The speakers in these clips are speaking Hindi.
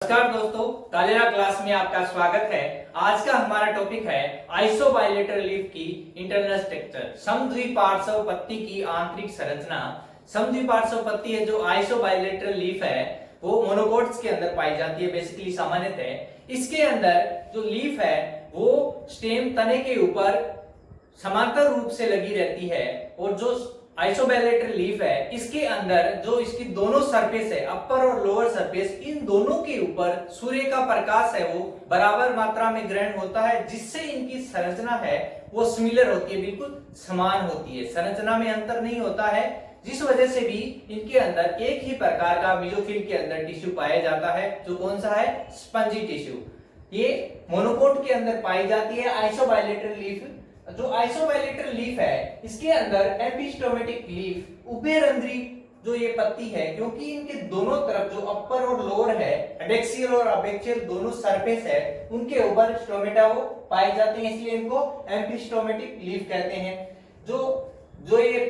नमस्कार दोस्तों, कालेरा क्लास में आपका स्वागत है। आज का हमारा टॉपिक है आइसोबाइलेटरल लीफ की इंटरनल स्ट्रक्चर, समद्विपार्श्व पत्ती की आंतरिक संरचना। समद्विपार्श्व पत्ती है जो आइसोबाइलेटरल लीफ है वो मोनोकोट्स के अंदर पाई जाती है, बेसिकली सामान्यतः। इसके अंदर जो लीफ है वो स्टेम तने के ऊपर समांतर रूप से लगी रहती है और जो आइसोबाइलेटरल लीफ है इसके अंदर जो इसकी दोनों सरफेस है, अपर और लोअर सरफेस, इन दोनों के ऊपर सूर्य का प्रकाश है वो बराबर मात्रा में ग्रहण होता है, जिससे इनकी संरचना है वो सिमिलर होती है, बिल्कुल समान होती है, संरचना में अंतर नहीं होता है, जिस वजह से भी इनके अंदर एक ही प्रकार का मेसोफिल के अंदर टिश्यू पाया जाता है, जो कौन सा है, स्पंजी टिश्यू। ये मोनोकोट के अंदर पाई जाती है आइसोबाइलेटरल लीफ। जो आइसोबाइलेटरल लीफ है इसके अंदर एपिस्टोमेटिक लीफ, उभयरंध्री जो ये पत्ती है, क्योंकि इनके दोनों तरफ जो अपर और लोअर है, एडेक्सियल और अबैक्सियल दोनों सरफेस है, उनके ऊपर स्टोमेटा वो पाए जाते हैं, इसलिए इनको एपिस्टोमेटिक लीफ कहते हैं। जो ये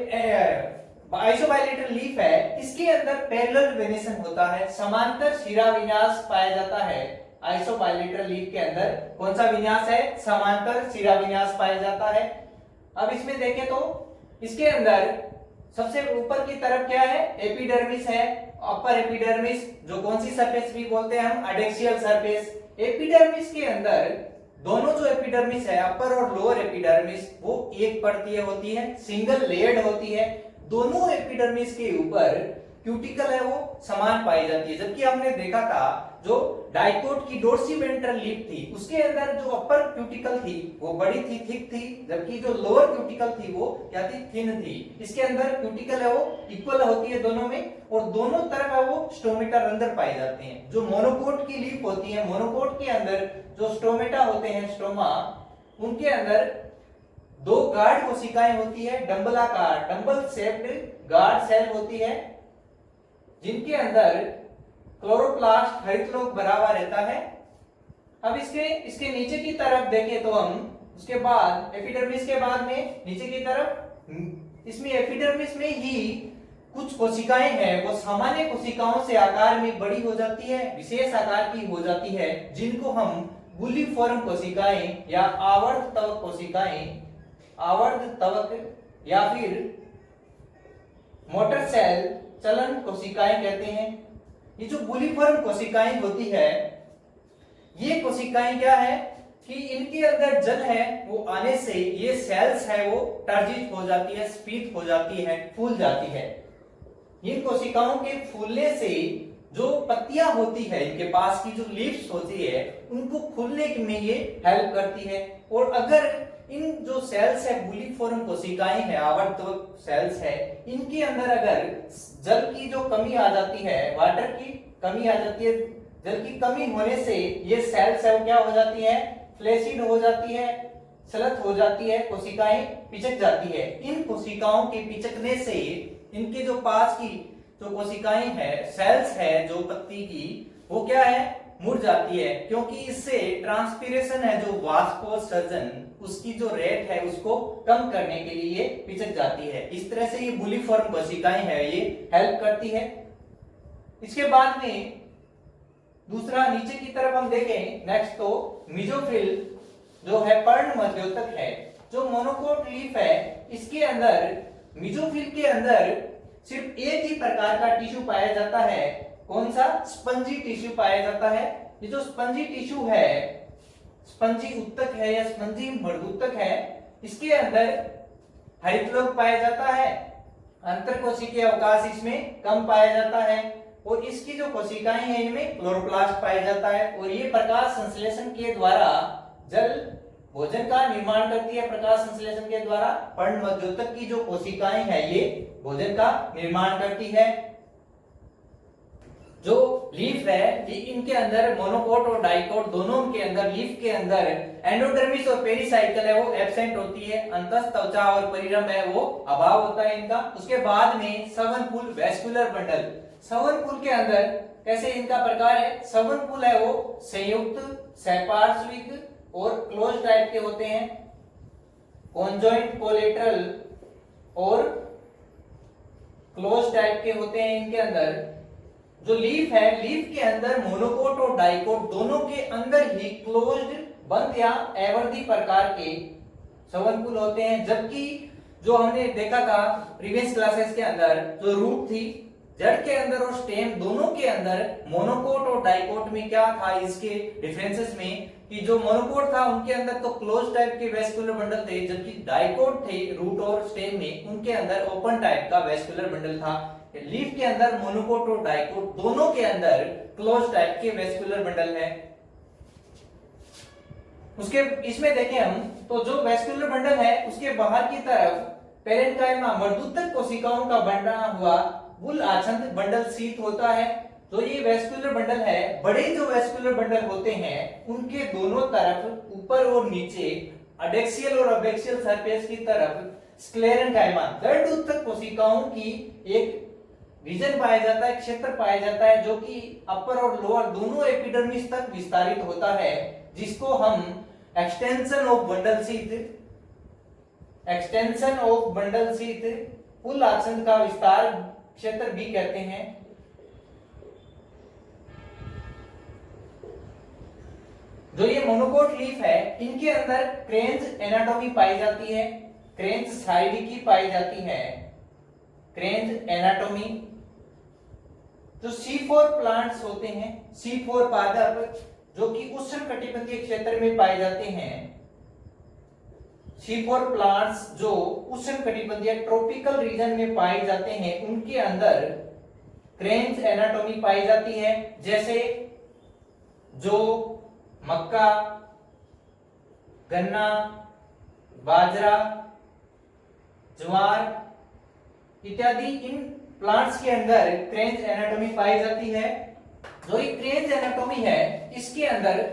आइसोबाइलेटरल लीफ है इसके अंदर पैरेलल वेनेशन होता है, समांतर शिरा विन्यास पाया जाता है। आइसोबाइलेटरल लीफ के अंदर कौन सा विन्यास है, समांतर शिरा विन्यास पाया जाता है। अब इसमें देखें तो इसके अंदर सबसे ऊपर की तरफ क्या है, एपिडर्मिस है, अपर एपिडर्मिस, जो कौन सी सरफेस भी बोलते हैं हम, एडेक्सियल सरफेस। एपिडर्मिस के अंदर दोनों जो एपिडर्मिस है, अपर और लोअर एपिडर्मिस, वो एक परतीय होती है, सिंगल लेयर्ड होती है। दोनों एपिडर्मिस के ऊपर क्यूटिकल है वो समान पाई जाती है, जबकि हमने देखा था जो डाइकोट की डोर्सिवेंट्रल लीफ थी उसके अंदर जो अपर क्यूटिकल थी वो बड़ी थी, थिक थी, जबकि जो लोअर क्यूटिकल थी वो क्या थी, थिन थी। इसके अंदर क्यूटिकल है वो इक्वल होती है दोनों में, और दोनों तरफ है वो स्टोमेटा रंध्र पाए जाते हैं। जो मोनोकोट की लीफ होती है, मोनोकोट के अंदर जो स्टोमेटा होते हैं, स्टोमा, उनके अंदर दो गार्ड कोशिकाएं होती है, डंबलाकार, डंबल शेप्ड गार्ड सेल होती है, जिनके अंदर क्लोरोप्लास्ट हरितलोक भरा हुआ रहता है। अब इसके नीचे की तरफ देखें तो हम, उसके बाद एपिडर्मिस के बाद में नीचे की तरफ, इसमें एपिडर्मिस में ही कुछ कोशिकाएं हैं वो सामान्य कोशिकाओं से आकार में बड़ी हो जाती है, विशेष आकार की हो जाती है, जिनको हम बुलिफॉर्म कोशिकाएं या आवर्त तवक कोशिकाएं, आवर्त तवक या फिर मोटर सेल चलन कोशिकाएं कहते हैं। ये जो बुलिफॉर्म कोशिकाएं होती है, ये कोशिकाएं क्या है कि इनके अंदर जल है वो आने से ये सेल्स है वो टर्जित हो जाती है, स्फीत हो जाती है, फूल जाती है। इन कोशिकाओं के फूलने से जो पत्तियां होती है, इनके पास की जो लीव्स होती है, उनको खुलने में ये हेल्प करती है। और अगर इन जो सेल्स है, बुलिफॉर्म कोशिकाएं है, आवर्तक सेल्स है, इनके अंदर अगर जल की जो कमी आ जाती है, वाटर की कमी आ जाती है, जल की कमी होने से ये सेल्स है वो क्या हो जाती है, फ्लैसिड हो जाती है, सलत हो जाती है, कोशिकाएं पिचक जाती है। इन कोशिकाओं के पिचकने से इनके जो पास की जो कोशिकाएं है, सेल्स है जो पत्ती की, वो क्या है, मुड़ जाती है, क्योंकि इससे ट्रांसपीरेशन है जो वाष्पोत्सर्जन, उसकी जो रेट है उसको कम करने के लिए पिचक जाती है। इस तरह से ये बुलिफॉर्म कोशिकाएं है ये हेल्प करती है। इसके बाद में दूसरा नीचे की तरफ हम देखें नेक्स्ट, तो मेसोफिल जो है पर्ण मध्योतक है। जो मोनोकोट लीफ है इसके अंदर, मेसोफिल के अंदर सिर्फ एक ही प्रकार का टिश्यू पाया जाता है, कौन सा, स्पंजी टिश्यू पाया जाता है। ये जो स्पंजी टिश्यू है, स्पंजी उत्तक है या स्पंजी मर्दूतक है, इसके अंदर हरितलोक पाया जाता है, अंतरकोशिकीय अवकाश इसमें कम पाया जाता है, और इसकी जो कोशिकाएं हैं इनमें क्लोरोप्लास्ट पाया जाता है, और ये प्रकाश संश्लेषण के द्वारा जल भोजन का निर्माण करती है। प्रकाश संश्लेषण के द्वारा पर्ण मध्योतक की जो कोशिकाएं हैं ये भोजन का निर्माण करती है। जो लीफ है इनके अंदर मोनोकोट और डाइकोट दोनों के अंदर, लीफ के अंदर एंडोडर्मिस और पेरिसाइकिल है वो एब्सेंट होती है, अंतस्थ त्वचा और परिरम है वो अभाव होता है इनका। उसके बाद में सवनपुल वेस्कुलर बंडल, सवनपुल के अंदर कैसे इनका प्रकार है, सवनपुल है वो संयुक्त, सहपार्श्विक और क्लोज टाइप के होते हैं, कॉन्जॉइंट कोलेटरल और क्लोज टाइप के होते हैं। इनके अंदर जो लीफ है, लीफ के अंदर मोनोकोट और डाइकोट दोनों के अंदर ही क्लोज्ड, बंद या एवर्दी प्रकार के संवहनकुल होते हैं। जबकि जो हमने देखा था प्रीवियस क्लासेस के अंदर, जो रूट थी, जड़ के अंदर और स्टेम दोनों के अंदर मोनोकोट और डाइकोट में क्या था, इसके डिफरेंसेस में, कि जो मोनोकोट था उनके अंदर तो क्लोज टाइप के वेस्कुलर बंडल थे, जबकि डाइकोट थे रूट और स्टेम में, उनके अंदर ओपन टाइप का वेस्कुलर बंडल था। लीफ के अंदर मोनोकोट और डाइकोट दोनों के अंदर क्लोज टाइप के वेस्कुलर बंडल है। उसके इसमें देखें हम तो जो वेस्कुलर बंडल है उसके बाहर की तरफ पेरेन्काइमा मर्दूतक कोशिकाओं का बना हुआ बुल आछंद बंडल शीत होता है। तो ये वेस्कुलर बंडल है, बड़े जो वेस्कुलर बंडल होते हैं उनके दोनों तरफ ऊपर और नीचे अडेक्सियल और अबेक्सियल सरफेस की तरफ स्क्लेरेन्काइमा दर्द उत्तक कोशिकाओं की एक रीजन पाया जाता है, क्षेत्र पाया जाता है, जो कि अपर और लोअर दोनों एपिडर्मिस तक विस्तारित होता है, जिसको हम एक्सटेंशन ऑफ बंडल शीथ पुल आछंद का विस्तार क्षेत्र भी कहते हैं। जो ये मोनोकोट लीफ है, इनके अंदर क्रेन्स एनाटॉमी पाई जाती है, क्रेन्स साइडिकी पाई जाती है, क्रेन्स एनाटॉमी। जो C4 प्लांट्स होते हैं, C4 पादप, जो कि उष्णकटिबंधीय क्षेत्र में पाए जाते हैं, C4 प्लांट्स जो उष्णकटिबंधीय ट्रॉपिकल रीजन में पाए जाते हैं, उनके अंदर क्रेन्स एनाटॉमी पाई जाती है। जैसे जो मक्का, गन्ना, बाजरा, ज्वार इत्यादि इन प्लांट्स के अंदर क्रेन्स एनाटॉमी पाई जाती है। जो ये क्रेन्स एनाटॉमी है, इसके अंदर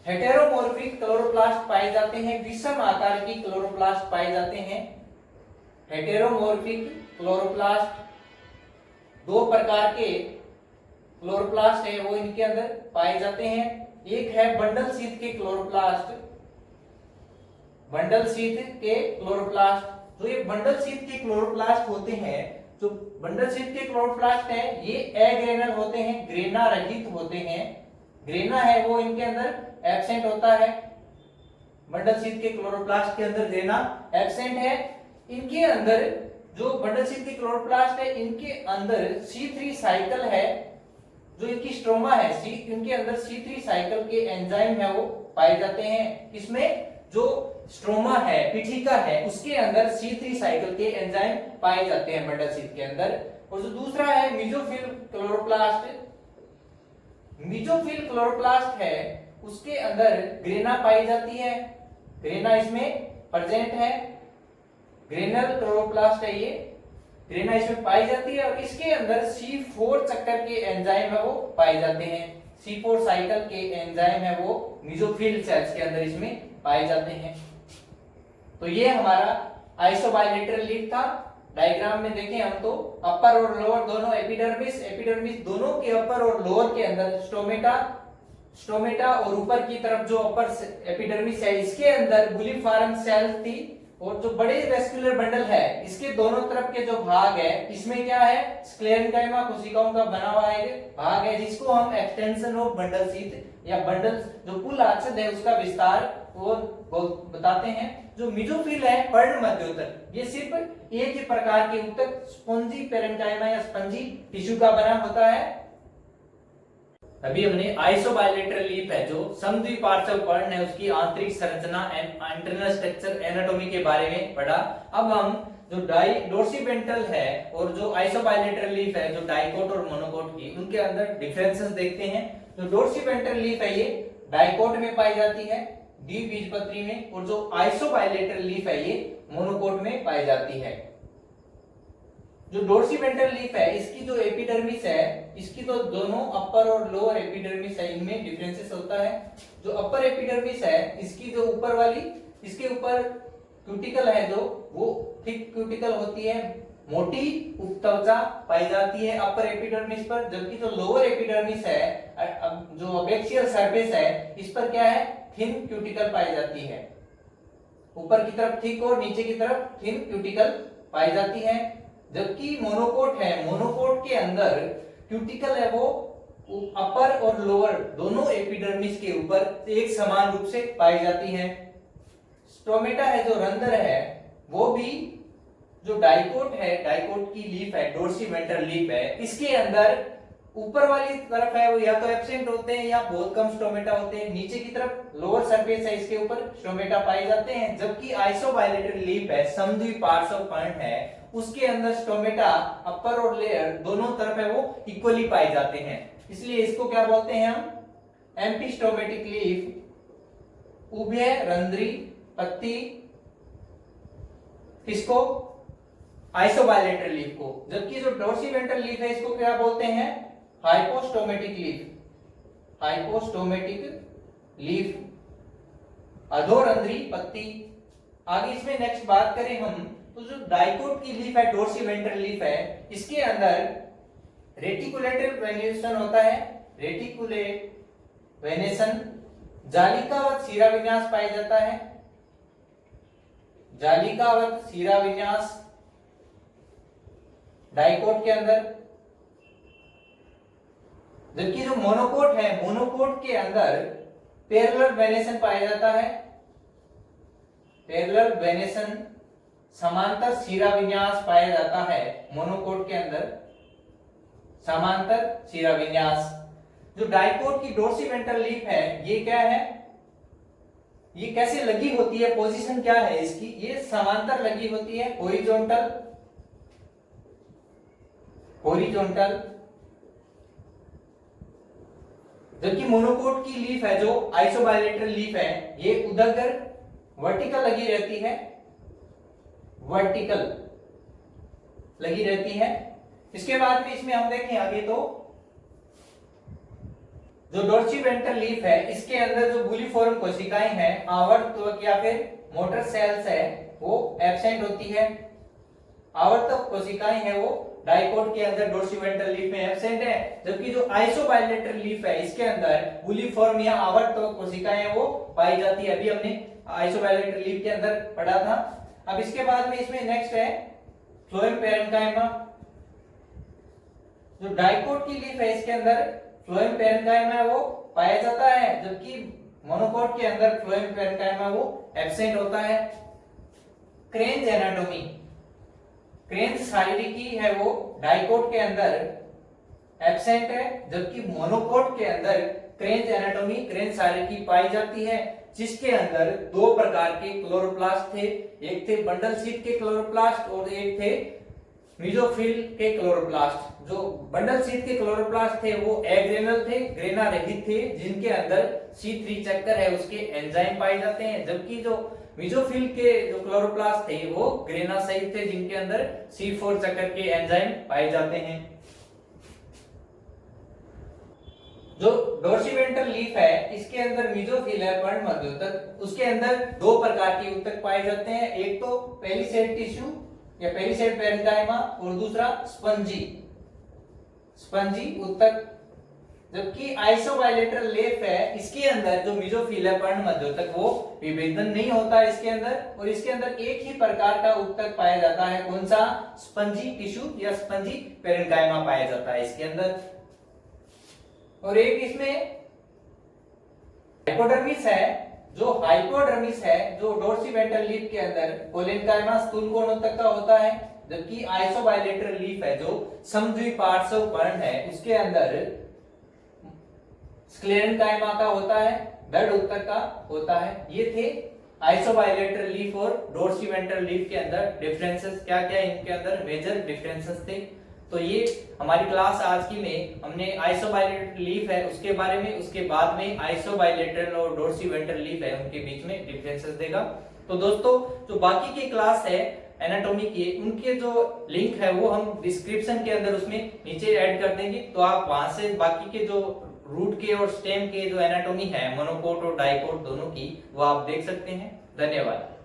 हेटेरोमॉर्फिक क्लोरोप्लास्ट पाए जाते हैं, विषम आकार की क्लोरोप्लास्ट पाए जाते हैं। हेटेरोमॉर्फिक क्लोरोप्लास्ट, दो प्रकार के क्लोरोप्लास्ट है वो इनके अंदर पाए जाते हैं। एक है बंडल शीथ के क्लोरोप्लास्ट, बंडल शीथ के क्लोरोप्लास्ट। जो ये बंडल शीथ के क्लोरोप्लास्ट होते हैं, जो बंडल शीथ के क्लोरोप्लास्ट है, ये एग्रेनल होते हैं, ग्रेना रहित होते हैं। ग्रेना है वो इनके अंदर एब्सेंट होता है। बंडल शीथ के क्लोरोप्लास्ट के अंदर ग्रेना एब्सेंट है। इनके अंदर जो बंडल शीथ के क्लोरोप्लास्ट है, इनके अंदर C3 साइकिल है, जो इनकी स्ट्रोमा है, इनके अंदर C3 साइकिल के एंजाइम है वो पाए जाते हैं। इसमें जो स्ट्रोमा है, पिठिका है, उसके अंदर C3 साइकिल के एंजाइम पाए जाते हैं बंडल शीथ के अंदर। और जो दूसरा है मेसोफिल क्लोरोप्लास्ट, मेसोफिल क्लोरोप्लास्ट है, उसके अंदर ग्रेना पाई जाती है, ग्रेना इसमें प्रेजेंट है, ग्रेनल क्लोरोप्लास्ट है ये, ग्रेना इसमें पाई जाती है। और इसके अंदर C4 चक्कर के एंजाइम है वो पाए जाते हैं, C4 साइकिल के एंजाइम है वो मेसोफिल सेल्स के अंदर इसमें पाए जाते हैं। तो ये हमारा आइसोबाइलेटरल लीफ था। डायग्राम में देखें हम तो अपर और लोअर दोनों एपिडर्मिस दोनों के अपर और लोअर के अंदर स्टोमेटा और ऊपर की तरफ जो अपर एपिडर्मिस है, इसके अंदर बुलिफारम सेल्स थी। और जो बड़े वेस्कुलर बंडल है, इसके दोनों तरफ के जो भाग है, इसमें क्या है, स्क्लेरेन्काइमा कोशिकाओं का बना हुआ एक भाग है, जिसको हम एक्सटेंशन ऑफ बंडल शीथ या बंडल जो पुल आछंद है उसका विस्तार वो बताते हैं। जो मेसोफिल है पर्ण मध्योतक, ये सिर्फ एक ही प्रकार के उत्तक स्पॉन्जी पेरेन्काइमा या स्पंजी टिश्यू का बना होता है। अभी हमने आइसोबाइलेटरल लीफ है, जो समद्विपार्श्व पर्ण है, उसकी आंतरिक संरचना एंड इंटरनल स्ट्रक्चर एनाटॉमी के बारे में पढ़ा। अब हम जो डोर्सिपेंटल है और जो आइसोबाइलेटरल लीफ है, जो डाइकोट और मोनोकोट की, उनके अंदर डिफरेंसेस देखते हैं। जो डोर्सिपेंटल लीफ है ये डाइकोट में पाई जाती है, द्विबीजपत्री में, और जो आइसोबाइलेटरल लीफ है ये मोनोकोट में पाई जाती है। जो डोर्सिपेंटल लीफ है, इसकी जो एपिडर्मिस है, इसकी तो दोनों अपर और लोअर एपिडर्मिस है, इनमें डिफरेंसेस होता है। जो अपर एपिडर्मिस है, इसकी जो ऊपर वाली, इसके ऊपर क्यूटिकल है, जो वो थिक क्यूटिकल होती है, मोटी उपत्वचा पाई जाती है अपर एपिडर्मिस पर। जबकि जो लोअर एपिडर्मिस है, जो अबेक्सियल सरफेस है, इस पर क्या है, थिन क्यूटिकल पाई जाती है। ऊपर की तरफ थिक और नीचे की तरफ थिन क्यूटिकल पाई जाती है। जबकि मोनोकोट है, मोनोकोट के अंदर क्यूटिकल है वो अपर और लोअर दोनों एपिडर्मिस के ऊपर एक समान रूप से पाई जाती है। स्टोमेटा है जो रंध्र है वो भी जो डाइकोट है, डाइकोट की लीफ है, डोर्सीवेंट्रल लीफ है, इसके अंदर ऊपर वाली तरफ है वो या तो एब्सेंट होते हैं या बहुत कम स्टोमेटा होते हैं। नीचे की तरफ लोअर सरफेस है इसके ऊपर स्टोमेटा पाए जाते हैं। जबकि आइसोबाइलेटरल लीफ है, समद्विपार्श्व पर्ण है, उसके अंदर स्टोमेटा अपर और लेयर दोनों तरफ है वो इक्वली पाए जाते हैं। इसलिए इसको क्या बोलते हैं हम? एम्पिस्टोमेटिक लीफ, उभय रंध्री पत्ती। किसको? आइसोबाइलेटरल लीफ को। जबकि जो डोर्सीवेंट्रल लीफ है इसको क्या बोलते हैं? हाइपोस्टोमेटिक लीफ, हाइपोस्टोमेटिक लीफ, अधोरंध्री पत्ती। आगे इसमें नेक्स्ट बात करें हम तो जो डाइकोट की लीफ है, डोर्सीवेंट्रल लीफ है, इसके अंदर रेटिकुलेटेड वेनेशन होता है, रेटिकुलेट वेनेशन, जालिकावत शिरा विन्यास पाया जाता है, जालिकावत शिरा विन्यास डाइकोट के अंदर। जबकि जो मोनोकोट है, मोनोकोट के अंदर पैरेलल वेनेशन पाया जाता है, पैरेलल वेनेशन, समांतर शिरा विन्यास पाया जाता है मोनोकोट के अंदर, समांतर शिरा विन्यास। जो डाइकोट की डोर्सीवेंट्रल लीफ है ये क्या है? ये कैसे लगी होती है, पोजीशन क्या है इसकी? ये समांतर लगी होती है, हॉरिजॉन्टल, हॉरिजॉन्टल। जबकि मोनोकोट की लीफ है जो आइसोबाइलेटरल लीफ है ये उदग्र वर्टिकल लगी रहती है, वर्टिकल लगी रहती है। इसके बाद में इसमें हम देखें आगे तो जो डोर्सीवेंट्रल लीफ है इसके अंदर जो बुलिफॉर्म कोशिकाएं हैं, आवर्तक या फिर मोटर सेल्स है वो एब्सेंट होती है। आवर्तक कोशिकाएं हैं वो डाइकोट के अंदर डोर्सीवेंट्रल लीफ में एब्सेंट है। जबकि जो आइसोबाइलेटरल लीफ है इसके अंदर बुलिफॉर्म या आवर्तक कोशिकाएं वो पाई जाती है। अभी हमने आइसोबाइलेटरल लीफ के अंदर पढ़ा था। अब इसके बाद में इसमें नेक्स्ट है फ्लोएम पैरेन्काइमा। जो डाइकोट की लीफ है इसके अंदर फ्लोएम पैरेन्काइमा वो पाया जाता है, जबकि मोनोकोट के अंदर फ्लोएम पैरेन्काइमा वो एब्सेंट होता है। क्रेन्ज एनाटॉमी, क्रेन्ज शारीरिकी है वो डाइकोट के अंदर एब्सेंट है, जबकि मोनोकोट के अंदर क्रेन्ज एनाटॉमी, क्रेन्ज शारीरिकी पाई जाती है, जिसके अंदर दो प्रकार के क्लोरोप्लास्ट थे। एक थे बंडल शीट के क्लोरोप्लास्ट और एक थे मेसोफिल के क्लोरोप्लास्ट। जो बंडल शीट के क्लोरोप्लास्ट थे वो एग्रेनल थे, ग्रेना रहित थे, जिनके अंदर C3 चक्कर है उसके एंजाइम पाए जाते हैं। जबकि जो मेसोफिल के जो क्लोरोप्लास्ट थे वो ग्रेना सहित थे, जिनके अंदर C4 चक्कर के एंजाइम पाए जाते हैं। जो डोर्सीवेंट्रल लीफ है इसके अंदर मेसोफिल है पर्णमध्योतक, उसके अंदर दो प्रकार के ऊतक पाए जाते हैं। एक तो पेलिसेड टिश्यू या पेलिसेड पैरेन्काइमा और दूसरा स्पंजी, स्पंजी ऊतक। जबकि आइसोबाइलेटरल लीफ है इसके अंदर जो मेसोफिल है पर्णमध्योतक वो विभेदन नहीं होता इसके अंदर, और इसके अंदर एक ही प्रकार का ऊतक पाया जाता है। कौन सा? स्पंजी टिश्यू या स्पंजी पैरेन्काइमा पाया जाता है इसके अंदर। और एक इसमें हाइपोडर्मिस है, जो हाइपोडर्मिस है जो डोर्सीवेंट्रल लीफ के अंदर कोलेनकाइमा स्थूल कोण ऊतक का होता है। जबकि आइसोबाइलेटरल लीफ है जो समद्विपार्श्व पर्ण है उसके अंदर स्क्लेरेनकाइमा का होता है, दृढ़ ऊतक का होता है। ये थे आइसोबाइलेटरल लीफ और डोर्सीवेंट्रल लीफ के अंदर डिफरेंसेस, क्या क्या इनके अंदर मेजर डिफरेंसेस थे। तो ये हमारी क्लास आज की में हमने आइसोबाइलेटरल लीफ है उसके बारे में, उसके बाद में आइसोबाइलेटरल और डोर्सीवेंट्रल लीफ है उनके बीच में डिफरेंसेस देगा। तो दोस्तों जो बाकी की क्लास है एनाटॉमी की, उनके जो लिंक है वो हम डिस्क्रिप्शन के अंदर उसमें नीचे ऐड कर देंगे, तो आप वहां से बाकी के जो रूट के और स्टेम के जो एनाटॉमी है मोनोकोट और डाइकोट दोनों की, वो आप देख सकते हैं। धन्यवाद।